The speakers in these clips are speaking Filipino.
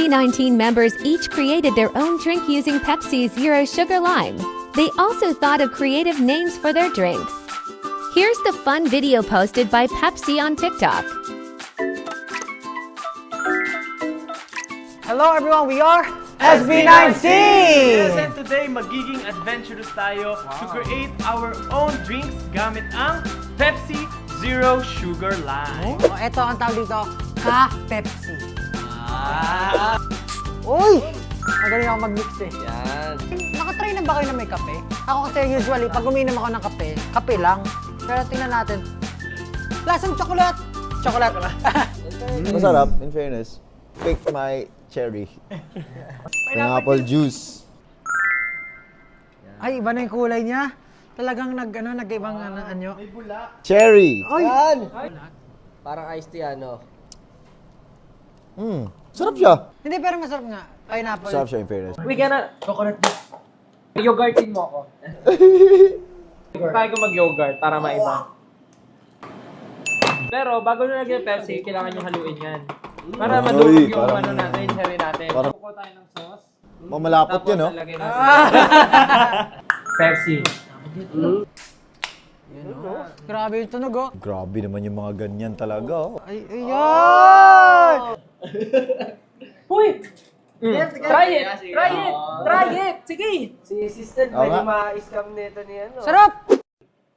SB19 members each created their own drink using Pepsi Zero Sugar Lime. They also thought of creative names for their drinks. Here's the fun video posted by Pepsi on TikTok. Hello everyone, we are SB19! Yes, and today magiging adventurous tayo to create our own drinks gamit ang Pepsi Zero Sugar Lime. Oh, ito ang tawag dito, Ka-Pepsi. Uy! Magaling ako mag-mix eh. Yan. Nakatry na ba kayo na may kape? Ako kasi usually, pag uminom ako ng kape, kape lang. Pero tingnan natin. Lasang chocolate! Chocolate. Masarap, in fairness. Pick my cherry. Pineapple juice. Ay, iba na yung kulay niya. Talagang nag-ibang anyo. Cherry! Yan! Parang iced tea, ano? Sarap siya. Hindi, pero masarap nga. Pineapple. Sarap siya, in fairness. We gonna... Coconut juice. Yogurtin mo ako. Kaya ko mag-yogurt para maiba. Pero bago na lagyan ng Pepsi, kailangan nyo haluin yan. Para madurog yung parang- ano natin, cherry natin. parang- Kukuha tayo ng sauce. Mamalapot Tapos yan, no? lalagyan natin. Pepsi. Grabe yung tunog, oh. Grabe naman yung mga ganyan talaga, oh. Ay, ayan! Uy! Try it! Try it! Try it! Sige! Si assistant, Oo pwede nga. ma-scam nito ni ano. Sarap!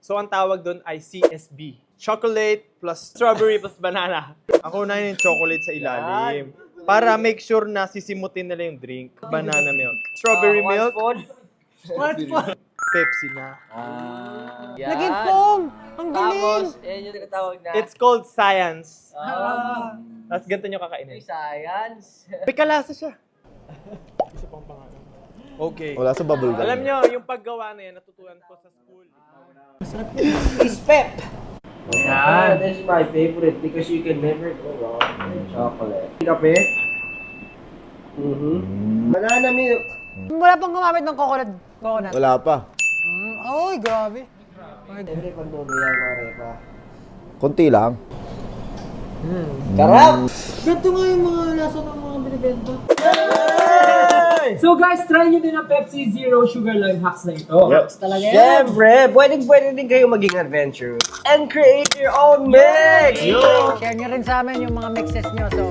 So ang tawag doon ay CSB. Chocolate plus strawberry plus banana. Ako na yung chocolate sa ilalim. Para make sure na sisimutin nila yung drink. Banana milk. Strawberry milk. Pepsi na. Yan. Naging foam! Ang Tapos, galing! yan yung tinatawag na. It's called science. Tapos ganito nyo kakainin. Science. May kalasa siya. Isa pang pangalan. Okay. Wala sa bubble gum. Alam nyo, yung paggawa na yan, natutunan ko sa school. Spep! Yan. This is my favorite because you can never go wrong with chocolate. Kape? Banana milk. Wala pang gumamit ng coconut. Wala pa. Ay, grabe. Siyempre, pag nuno yan, marepa. Konti lang. Karap! Ganito nga yung mga lasa ng mga binibenta. So guys, try nyo din ang Pepsi Zero Sugar Lime hacks na ito. Talaga yan. Siyempre, pwede din kayo maging adventurous and create your own mix! Share nyo rin sa amin yung mga mixes nyo. So,